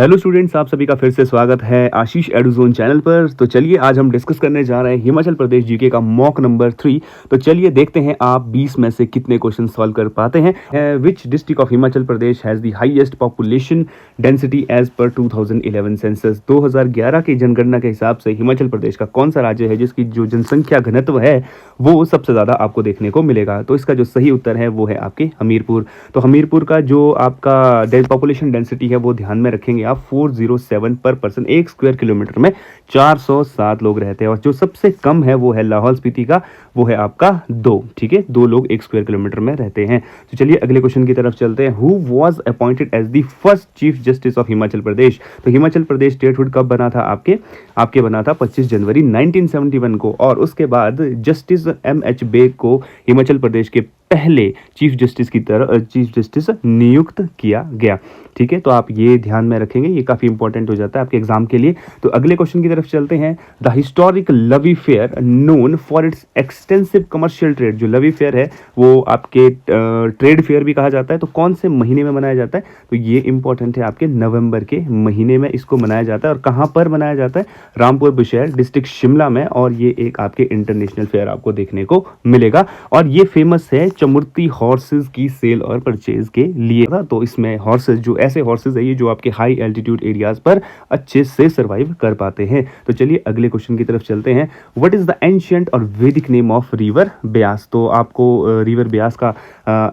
Hello students, आप सभी का फिर से स्वागत है आशीष एडुजोन चैनल पर। तो चलिए आज हम डिस्कस करने जा रहे हैं हिमाचल प्रदेश जीके का मॉक नंबर 3। तो चलिए देखते हैं आप 20 में से कितने क्वेश्चन सॉल्व कर पाते हैं। Which district of Himachal Pradesh has the highest population density as per 2011 census. 2011 की जनगणना के हिसाब से हिमाचल प्रदेश का कौन सा राज्य है जिसकी जो जनसंख्या घनत्व है वो सबसे ज़्यादा आपको देखने को मिलेगा। तो इसका जो सही उत्तर है वो है आपके हमीरपुर। तो हमीरपुर का जो आपका पॉपुलेशन डेंसिटी है वो ध्यान में रखेंगे आप 407 पर पर्सन, 1 स्क्वायर किलोमीटर में 407 लोग रहते हैं। और जो सबसे कम है वो है लाहौल स्पीति का, वो है आपका 2। ठीक है, 2 लोग 1 स्क्वायर किलोमीटर में रहते हैं। तो चलिए अगले क्वेश्चन की तरफ चलते हैं। Who was appointed as the first chief justice of Himachal Pradesh. तो हिमाचल प्रदेश स्टेटहुड कब बना था आपके बना था 25 जनवरी 1971 को। और उसके बाद जस्टिस MH बेग को हिमाचल प्रदेश के पहले चीफ जस्टिस नियुक्त किया गया। ठीक है, तो आप ये ध्यान में रखेंगे, ये काफ़ी इंपॉर्टेंट हो जाता है आपके एग्जाम के लिए। तो अगले क्वेश्चन की तरफ चलते हैं। The historic Lavi fair known for its extensive commercial trade. जो लवी फेयर है वो आपके ट्रेड फेयर भी कहा जाता है। तो कौन से महीने में मनाया जाता है? तो ये इंपॉर्टेंट है, आपके नवंबर के महीने में इसको मनाया जाता है। और कहाँ पर मनाया जाता है? रामपुर बुशहर डिस्ट्रिक्ट शिमला में। और ये एक आपके इंटरनेशनल फेयर आपको देखने को मिलेगा। और ये फेमस है चमुर्ती हॉर्सेज की सेल और परचेज के लिए। तो इसमें हॉर्सेज, जो ऐसे हॉर्सेज है ये जो आपके हाई एल्टीट्यूड एरियाज पर अच्छे से सर्वाइव कर पाते हैं। तो चलिए अगले क्वेश्चन की तरफ चलते हैं। व्हाट इज द एंशिएंट और वैदिक नेम ऑफ रिवर ब्यास। तो आपको रिवर ब्यास का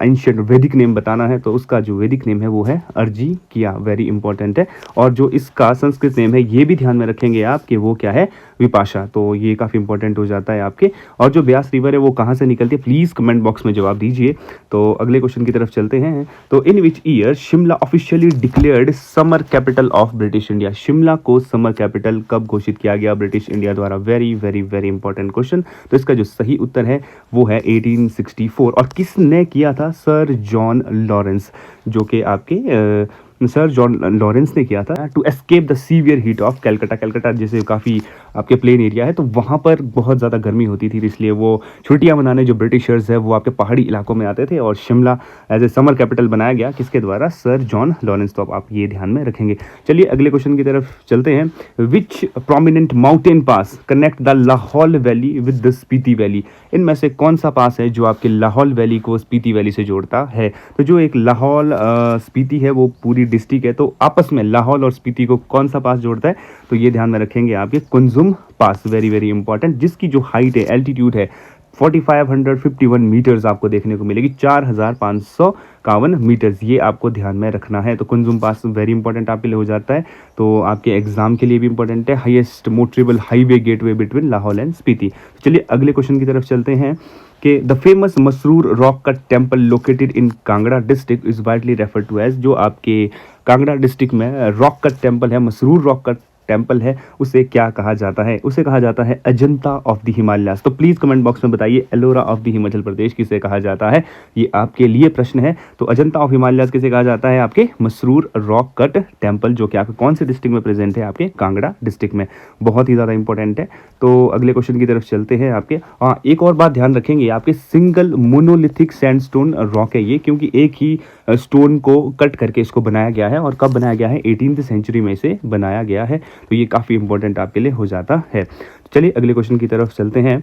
एंशिएंट वैदिक नेम बताना है। तो उसका जो वैदिक नेम है वो है अर्जिकिया। वेरी इंपॉर्टेंट है। और जो इसका संस्कृत नेम है ये भी ध्यान में रखेंगे आप कि वो क्या है, विपाशा। तो ये काफ़ी इंपॉर्टेंट हो जाता है आपके। और जो ब्यास रिवर है वो कहाँ से निकलती है, प्लीज़ कमेंट बॉक्स में जवाब दीजिए। तो अगले क्वेश्चन की तरफ चलते हैं। तो in which year Shimla officially declared summer capital of British India. Shimla को समर कैपिटल कब घोषित किया गया ब्रिटिश इंडिया द्वारा? Very very very important question. तो इसका जो सही उत्तर है वो है 1864। और किसने किया था? सर जॉन लॉरेंस, जो कि आपके सर जॉन लॉरेंस ने किया था। To escape the severe heat of Calcutta. Calcutta जैसे काफ़ी आपके प्लेन एरिया है तो वहाँ पर बहुत ज़्यादा गर्मी होती थी, इसलिए वो छुट्टियाँ मनाने जो ब्रिटिशर्स है वो आपके पहाड़ी इलाकों में आते थे। और Shimla as a summer capital बनाया गया किसके द्वारा? Sir John Lawrence. तो आप ये ध्यान में रखेंगे। चलिए अगले क्वेश्चन की तरफ चलते हैं। Which prominent mountain pass connect the Lahaul valley with the Spiti valley. इनमें से कौन सा पास है जो आपके लाहौल वैली को स्पीति वैली से जोड़ता है? तो जो एक लाहौल स्पीति है वो पूरी डिस्ट्रिक्ट है, तो आपस में लाहौल और स्पीति को कौन सा पास जोड़ता है? तो ये ध्यान में रखेंगे आपके कुंजुम पास। वेरी वेरी इंपॉर्टेंट, जिसकी जो हाइट है, एल्टीट्यूड है 4551 मीटर्स आपको देखने को मिलेगी, 4551 मीटर्स। ये आपको ध्यान में रखना है। तो कुंजुम पास वेरी इंपॉर्टेंट आपके लिए हो जाता है। तो आपके एग्जाम के लिए भी इंपॉर्टेंट है। Highest motorable highway gateway between Lahaul and Spiti. चलिए अगले क्वेश्चन की तरफ चलते हैं कि the famous Masroor rock cut temple located in Kangra district is widely refer to as. जो आपके कांगड़ा डिस्ट्रिक्ट में रॉक कट टेम्पल है, मसरूर रॉक कट टेम्पल है, उसे क्या कहा जाता है? उसे कहा जाता है अजंता ऑफ द हिमालयाज। तो प्लीज़ कमेंट बॉक्स में बताइए एलोरा ऑफ द हिमाचल प्रदेश किसे कहा जाता है। ये आपके लिए प्रश्न है। तो अजंता ऑफ हिमालयाज किसे कहा जाता है? आपके मसरूर रॉक कट टेम्पल, जो कि आपके कौन से डिस्ट्रिक्ट में प्रेजेंट है? आपके कांगड़ा डिस्ट्रिक्ट में। बहुत ही ज़्यादा इंपॉर्टेंट है। तो अगले क्वेश्चन की तरफ चलते हैं आपके। एक और बात ध्यान रखेंगे, आपके सिंगल मोनोलिथिक सैंडस्टोन रॉक है ये, क्योंकि एक ही स्टोन को कट करके इसको बनाया गया है। और कब बनाया गया है? 18वीं सेंचुरी में इसे बनाया गया है। तो ये काफ़ी इंपॉर्टेंट आपके लिए हो जाता है। चलिए अगले क्वेश्चन की तरफ चलते हैं।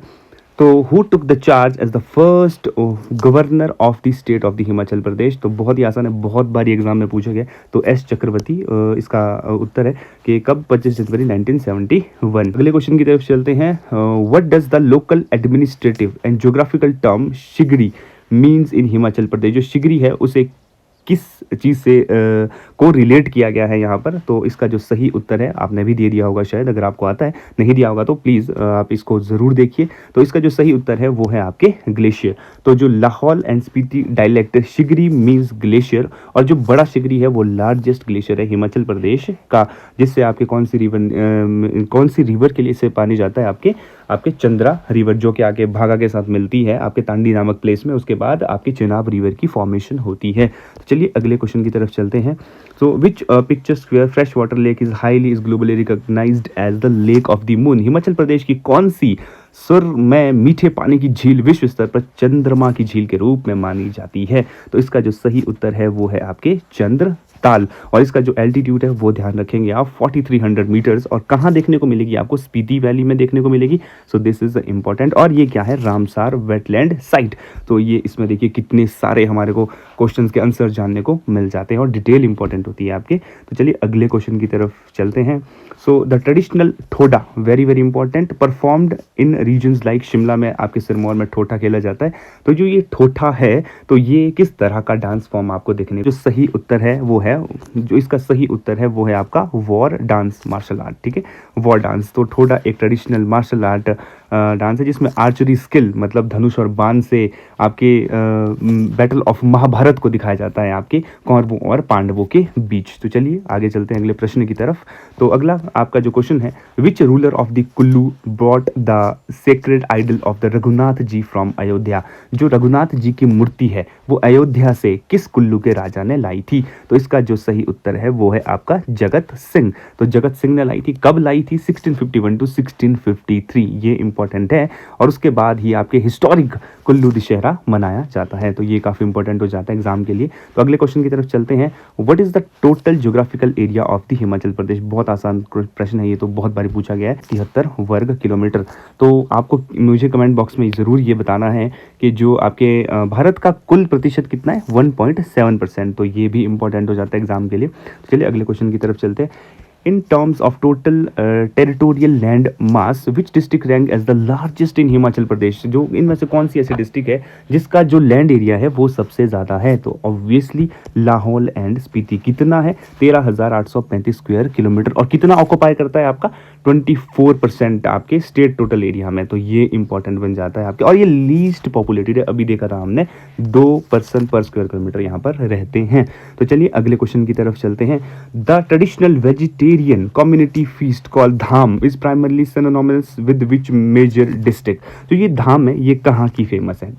तो who took the charge as the first governor of the state of the Himachal Pradesh. तो बहुत ही आसान है, बहुत बार एग्जाम में पूछा गया। तो एस चक्रवर्ती इसका उत्तर है कि कब? 25 जनवरी 1971। अगले क्वेश्चन की तरफ चलते हैं। What does the local administrative and geographical term Shigri means in Himachal Pradesh. जो शिगरी है उसे किस चीज़ से को रिलेट किया गया है यहाँ पर? तो इसका जो सही उत्तर है, आपने भी दे दिया होगा शायद, अगर आपको आता है, नहीं दिया होगा तो प्लीज़ आप इसको ज़रूर देखिए। तो इसका जो सही उत्तर है वो है आपके ग्लेशियर। तो जो Lahaul and Spiti dialect Shigri means glacier. और जो बड़ा शिगरी है वो लार्जेस्ट ग्लेशियर है हिमाचल प्रदेश का, जिससे आपके कौन सी रिवर के लिए इसे पानी जाता है? आपके चंद्रा रिवर, जो कि आगे भागा के साथ मिलती है आपके तांडी नामक प्लेस में। उसके बाद आपके चिनाब रिवर की फॉर्मेशन होती है। तो चलिए अगले क्वेश्चन की तरफ चलते हैं। So which picturesque fresh water lake is globally recognised as the lake of the moon. Himachal Pradesh की कौन सी सुर में मीठे पानी की झील विश्व स्तर पर चंद्रमा की झील के रूप में मानी जाती है? तो इसका जो सही उत्तर है वो है आपके चंद्र ताल, और इसका जो एल्टीट्यूड है वो ध्यान रखेंगे आप 4300 मीटर्स। और कहाँ देखने को मिलेगी आपको? स्पीति वैली में देखने को मिलेगी। So this is important. और ये क्या है? Ramsar wetland site. तो ये इसमें देखिए कितने सारे हमारे को क्वेश्चंस के आंसर जानने को मिल जाते हैं और डिटेल इंपॉर्टेंट होती है आपके। तो चलिए अगले क्वेश्चन की तरफ चलते हैं। So the traditional Thoda, very very important, performed in regions like Shimla में आपके सिरमौर में ठोठा खेला जाता है। तो जो ये ठोठा है तो ये किस तरह का डांस फॉर्म आपको देखने, जो सही उत्तर है वो है, जो इसका सही उत्तर है वो है आपका वॉर डांस मार्शल आर्ट। ठीक है, वॉर डांस। तो ठोडा एक ट्रेडिशनल मार्शल आर्ट डांस है जिसमें आर्चरी स्किल, मतलब धनुष और बाण से आपके बैटल ऑफ महाभारत को दिखाया जाता है आपके कौरवों और पांडवों के बीच। तो चलिए आगे चलते हैं अगले प्रश्न की तरफ। तो अगला आपका जो क्वेश्चन है, which ruler of the Kullu brought the sacred idol of the Raghunath ji from Ayodhya. जो रघुनाथ जी की मूर्ति है वो अयोध्या से किस कुल्लू के राजा ने लाई थी? तो इसका जो सही उत्तर है वो है आपका जगत सिंह। तो जगत सिंह ने लाई थी। कब लाई थी? 1651 टू 1653, ये इंपॉर्टेंट है। और उसके बाद ही आपके हिस्टोरिक कुल्लू दशहरा मनाया जाता है। तो ये काफ़ी इंपॉर्टेंट हो जाता है एग्जाम के लिए। तो अगले क्वेश्चन की तरफ चलते हैं। What is the total geographical area of the Himachal Pradesh? बहुत आसान प्रश्न है ये, तो बहुत बार पूछा गया है। 73 वर्ग किलोमीटर। तो आपको मुझे कमेंट बॉक्स में ज़रूर ये बताना है कि जो आपके भारत का कुल प्रतिशत कितना है? 1.7%। तो ये भी इंपॉर्टेंट हो जाता है एग्जाम के लिए। चलिए अगले क्वेश्चन की तरफ चलते हैं। In terms of total territorial land mass, which district rank as the largest in Himachal Pradesh? जो इनमें से कौन सी ऐसी डिस्ट्रिक्ट है जिसका जो लैंड एरिया है वो सबसे ज़्यादा है? तो ऑब्वियसली लाहौल एंड स्पीति। कितना है? 13,835 स्क्वायर किलोमीटर। और कितना ऑक्यूपाई करता है आपका? 24% आपके स्टेट टोटल एरिया में। तो ये इंपॉर्टेंट बन जाता है आपके। और ये लीस्ट पॉपुलेटेड है, अभी देखा था हमने, 2 पर्सन पर स्क्वायर किलोमीटर यहाँ पर रहते हैं। तो चलिए अगले क्वेश्चन की तरफ चलते हैं। The traditional vegetarian community feast called dham is primarily synonymous with which major district? तो ये धाम है, ये कहाँ की फेमस है?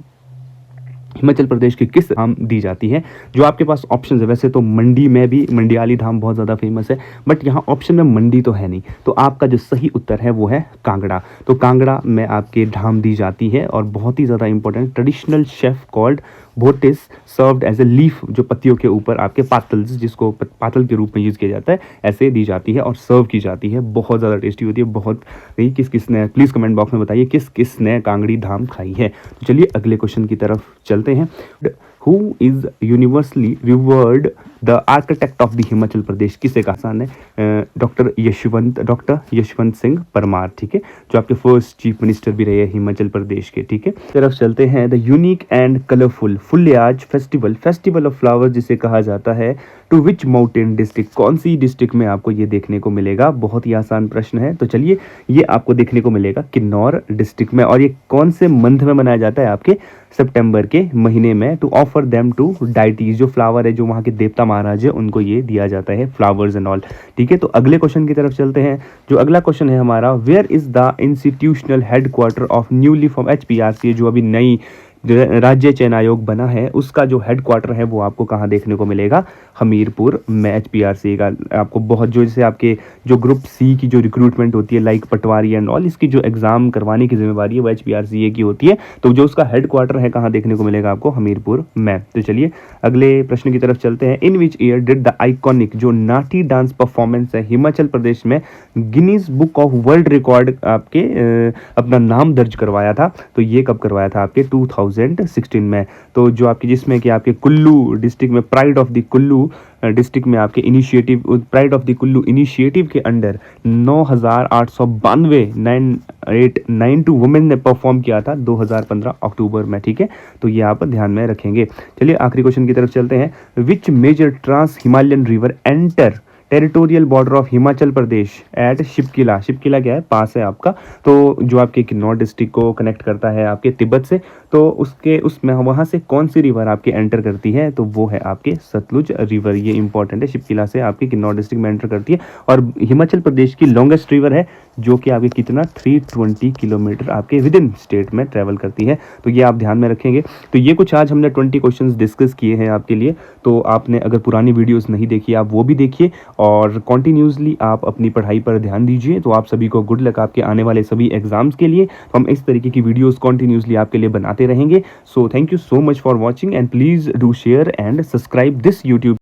हिमाचल प्रदेश की किस धाम दी जाती है? जो आपके पास ऑप्शन है, वैसे तो मंडी में भी मंडियाली धाम बहुत ज़्यादा फेमस है, बट यहाँ ऑप्शन में मंडी तो है नहीं। तो आपका जो सही उत्तर है वो है कांगड़ा। तो कांगड़ा में आपके धाम दी जाती है। और बहुत ही ज़्यादा इंपॉर्टेंट, ट्रेडिशनल शेफ कॉल्ड बोटिस सर्व्ड एज ए लीफ, जो पत्तियों के ऊपर आपके पातल्स, जिसको पातल के रूप में यूज़ किया जाता है, ऐसे दी जाती है और सर्व की जाती है। बहुत ज़्यादा टेस्टी होती है। बहुत नहीं, किस किस ने, प्लीज़ कमेंट बॉक्स में बताइए किस किस ने कांगड़ी धाम खाई है। तो चलिए अगले क्वेश्चन की तरफ चलते हैं। Who is universally revered the architect of the Himachal Pradesh? किसे का आसान है? डॉक्टर यशवंत सिंह परमार। ठीक है, जो आपके फर्स्ट चीफ मिनिस्टर भी रहे हिमाचल प्रदेश के। ठीक है, तरफ चलते हैं। The unique and colourful Phulaich festival of flowers जिसे कहा जाता है, टू विच माउंटेन डिस्ट्रिक्ट? कौन सी डिस्ट्रिक्ट में आपको ये देखने को मिलेगा? बहुत ही आसान प्रश्न है। तो चलिए ये आपको देखने को मिलेगा किन्नौर डिस्ट्रिक्ट में। और ये कौन से मंथ में मनाया जाता है? आपके सितंबर के महीने में। To offer them to deities, जो फ्लावर है, जो वहाँ के देवता महाराज है, उनको ये दिया जाता है, फ्लावर्स एंड ऑल। ठीक है, तो अगले क्वेश्चन की तरफ चलते हैं। जो अगला क्वेश्चन है हमारा, where is the institutional headquarter of newly form HPRC, जो अभी नई राज्य चयन आयोग बना है, उसका जो हेडक्वार्टर है वो आपको कहाँ देखने को मिलेगा? हमीरपुर में। HPRC का आपको बहुत, जो जैसे आपके जो ग्रुप C की जो रिक्रूटमेंट होती है, लाइक पटवारी एंड ऑल, इसकी जो एग्जाम करवाने की जिम्मेवारी है वो HPRC की होती है। तो जो उसका हेडक्वार्टर है कहाँ देखने को मिलेगा आपको? हमीरपुर में। तो चलिए अगले प्रश्न की तरफ चलते हैं। In which year did the iconic, जो नाटी डांस परफॉर्मेंस है हिमाचल प्रदेश में, Guinness book of world record आपके अपना नाम दर्ज करवाया था? तो ये कब करवाया था? आपके 2016 में। तो जो आपकी, जिसमें कि आपके कुल्लू डिस्ट्रिक्ट में, pride of the Kullu district में आपके initiative, pride of the Kullu initiative के अंडर 9,892 वुमेन ने परफॉर्म किया था 2015 अक्टूबर में। ठीक है, तो ये आप ध्यान में रखेंगे। चलिए आखिरी क्वेश्चन की तरफ चलते हैं। Which major trans Himalayan river enter territorial border of Himachal Pradesh at Shipki La? Shipki La क्या है? पास है आपका। तो जो आपके किन्नौर डिस्ट्रिक्ट को कनेक्ट करता है आपके तिब्बत से, तो उसमें वहाँ से कौन सी रिवर आपके एंटर करती है? तो वो है आपके सतलुज रिवर। ये इंपॉर्टेंट है, शिपकिला से आपके किन्नौर डिस्ट्रिक्ट में एंटर करती है। और हिमाचल प्रदेश की लॉन्गेस्ट रिवर है, जो कि आपके कितना 320 किलोमीटर आपके विद इन स्टेट में ट्रैवल करती है। तो ये आप ध्यान में रखेंगे। तो ये कुछ आज हमने 20 क्वेश्चंस डिस्कस किए हैं आपके लिए। तो आपने अगर पुरानी वीडियोस नहीं देखी, आप वो भी देखिए और कॉन्टिन्यूसली आप अपनी पढ़ाई पर ध्यान दीजिए। तो आप सभी को गुड लक आपके आने वाले सभी एग्जाम्स के लिए। तो हम इस तरीके की वीडियोस कॉन्टिन्यूसली आपके लिए बनाते रहेंगे। So thank you so much for watching and please do share and subscribe this YouTube